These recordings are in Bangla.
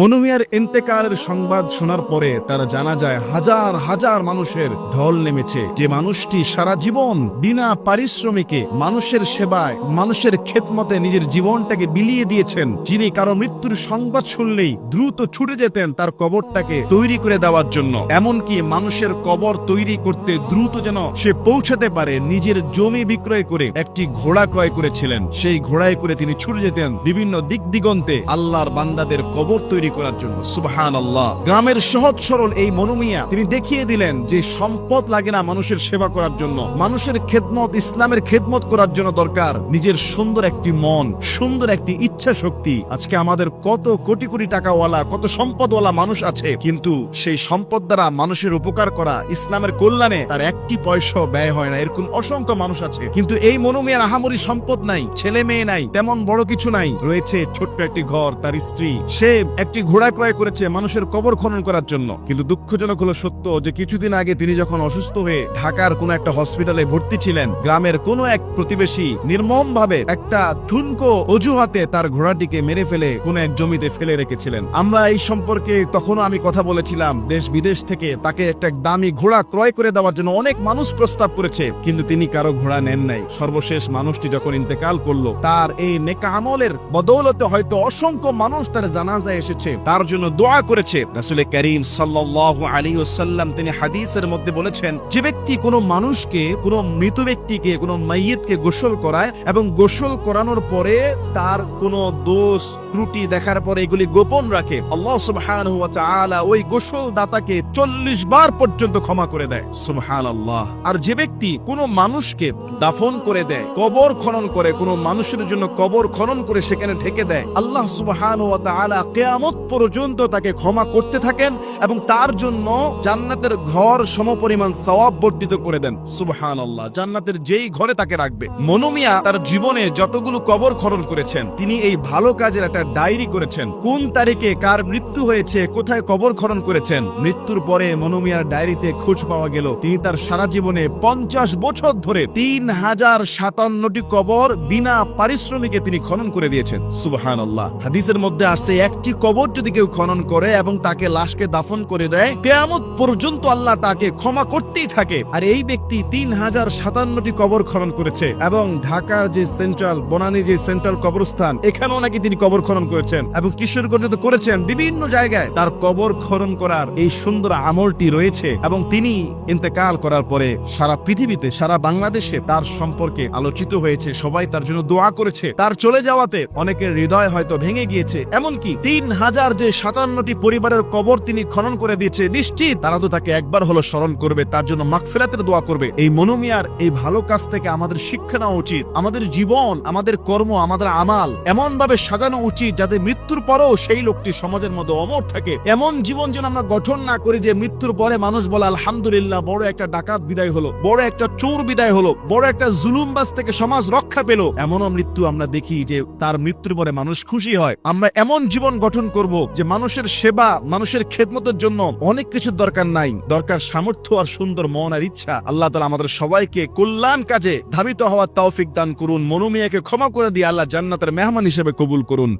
মনু মিয়ার ইন্তেকালের সংবাদ শোনার পরে তারা জানা যায় হাজার হাজার মানুষের ঢল নেমেছে। যে মানুষটি সারা জীবন বিনা পারিশ্রমিকে মানুষের সেবায়, মানুষের খেদমতে নিজের জীবনটাকে বিলিয়ে দিয়েছেন, যিনি কারো মৃত্যুর সংবাদ শুনলেই দ্রুত ছুটে যেতেন তার কবরটাকে তৈরি করে দেওয়ার জন্য, এমনকি মানুষের কবর তৈরি করতে দ্রুত যেন সে পৌঁছাতে পারে নিজের জমি বিক্রয় করে একটি ঘোড়া ক্রয় করেছিলেন। সেই ঘোড়ায় করে তিনি ছুটে যেতেন বিভিন্ন দিক দিগন্তে আল্লাহর বান্দাদের কবর তৈরি করার জন্য। সুবহানাল্লাহ। গ্রামের সহজ সরল এই মনু মিয়া তিনি দেখিয়ে দিলেন যে সম্পদ লাগে না মানুষের সেবা করার জন্য, মানুষের খেদমত, ইসলামের খেদমত করার জন্য দরকার নিজের সুন্দর একটি মন, সুন্দর একটি ইচ্ছা শক্তি। আজকে আমাদের কত কোটি কোটি টাকাওয়ালা, কত সম্পদওয়ালা মানুষ আছে, কিন্তু সেই সম্পদ দ্বারা মানুষের উপকার করা, ইসলামের কল্যাণে তার একটি পয়সা ব্যয় হয় না, এরকম অসংখ্য মানুষ আছে। কিন্তু এই মনু মিয়ার আহামরি সম্পদ নাই, ছেলে মেয়ে নাই, তেমন বড় কিছু নাই, রয়েছে ছোট্ট একটি ঘর, তার স্ত্রী। সে একটি ঘোড়া ক্রয় করেছে মানুষের কবর খনন করার জন্য। কিন্তু দুঃখজনক হলো সত্য যে কিছুদিন আগে তিনি যখন অসুস্থ হয়ে ঢাকার কোন একটা হসপিটালে ভর্তি ছিলেন, গ্রামের কোন এক প্রতিবেশী নির্মম ভাবে একটা ঠুনকো অজুহাতে তার ঘোড়াটিকে মেরে ফেলে কোন এক জমিতে ফেলে রেখেছিলেন। আমরা এই সম্পর্কে তখনও আমি কথা বলেছিলাম, দেশ বিদেশ থেকে তাকে একটা দামি ঘোড়া ক্রয় করে দেওয়ার জন্য অনেক মানুষ প্রস্তাব করেছে, কিন্তু তিনি কারো ঘোড়া নেন নাই। সর্বশেষ মানুষটি যখন ইন্তেকাল করলো, তার এই নেকা আমলের বদৌলতে হয়তো অসংখ্য মানুষ তার জানাজায় এসেছে, তার জন্য দোয়া করেছে। রাসূল করিম সাল্লাল্লাহু আলাইহি ওয়াসাল্লাম তিনি হাদিসের মধ্যে বলেছেন, যে ব্যক্তি কোনো মানুষকে, কোনো মৃত ব্যক্তিকে, কোনো মাইয়িতকে গোসল করায় এবং গোসল করানোর পরে তার কোনো দোষ ত্রুটি দেখার পরে এগুলি গোপন রাখে, আল্লাহ সুবহানাহু ওয়া তাআলা ওই গোসল দাতাকে 40 বার পর্যন্ত ক্ষমা করে দেয়। সুবহানাল্লাহ। আর যে ব্যক্তি কোনো মানুষকে দাফন করে দেয়, কবর খনন করে, কোনো মানুষের জন্য কবর খনন করে সেখানে ঢেকে দেয়, আল্লাহ সুবহানাহু ওয়া তাআলা কিয়ামত পর্যন্ত তাকে ক্ষমা করতে থাকেন এবং তার জন্য জান্নাতের ঘর সমপরিমাণ সওয়াব বর্ধিত করে দেন। সুবহানাল্লাহ। জান্নাতের যেই ঘরে তাকে রাখবে। মনু মিয়া তার জীবনে যতগুলো কবর খনন করেছেন, তিনি এই ভালো কাজের একটা ডায়েরি করেছেন। কোন তারিখে কার মৃত্যু হয়েছে, কোথায় কবর খনন করেছেন। মৃত্যুর পরে মনু মিয়ার ডায়েরিতে খোঁজ পাওয়া গেল তিনি তার সারা জীবনে 50 বছর ধরে 3057টি কবর বিনা পারিশ্রমিকে তিনি খনন করে দিয়েছেন। সুবহানাল্লাহ। হাদিসের মধ্যে আসছে, একটি কবর যদি কেউ খনন করে এবং তাকে লাশকে দাফন করে দেয়, কিয়ামত পর্যন্ত আল্লাহ তাকে ক্ষমা করতেই থাকে। আর এই ব্যক্তি 3057টি কবর খনন করেছে এবং ঢাকার যে সেন্ট্রাল বনানী যে সেন্ট্রাল কবরস্থান, এখানেও নাকি তিনি কবর খনন করেছেন এবং কিশোরগঞ্জে তো করেছেন, বিভিন্ন জায়গায় তার কবর খনন করার এই সুন্দর আমলটি রয়েছে। এবং তিনি ইন্তেকাল করার পরে সারা পৃথিবীতে, সারা বাংলাদেশে তার সম্পর্কে আলোচিত হয়েছে, সবাই তার জন্য দোয়া করেছে। তার চলে যাওয়াতে অনেকের হৃদয় হয়তো ভেঙে গিয়েছে, এমনকি 3057টি পরিবারের কবর তিনি খনন করে দিয়েছে। নিশ্চিত তারা তো তাকে একবার হলো স্মরণ করবে, তার জন্য মাগফিরাতের দোয়া করবে। এই মনু মিয়ার এই ভালো কাজ থেকে আমাদের শিক্ষা নেওয়া উচিত। আমাদের জীবন, আমাদের কর্ম, আমাদের আমাল এমন ভাবে সাজানো উচিত যাতে মৃত্যুর পরেও সেই লোকটি সমাজের মধ্যে অমর থাকে। এমন জীবন যেন আমরা গঠন না করি যে মৃত্যুর পরে মানুষ বলে আলহামদুলিল্লাহ, বড় একটা ডাকাত বিদায় হলো, বড় একটা চোর বিদায় হলো, বড় একটা জুলুমবাজ থেকে সমাজ রক্ষা পেল। এমনও মৃত্যু আমরা দেখি যে তার মৃত্যুর পরে মানুষ খুশি হয়। আমরা এমন জীবন গঠন করব যে মানুষের সেবা, মানুষের খেদমতের জন্য অনেক কিছুর দরকার নাই, দরকার সামর্থ্য আর সুন্দর মন আর ইচ্ছা। আল্লাহ তাআলা আমাদের সবাইকে কল্যাণ কাজে ধাবিত হওয়ার তৌফিক দান করুন। মনু মিয়াকে ক্ষমা করে দিয়ে আল্লাহ জান্নাতের মেহমান হিসেবে কবুল করুন।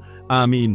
আমিন।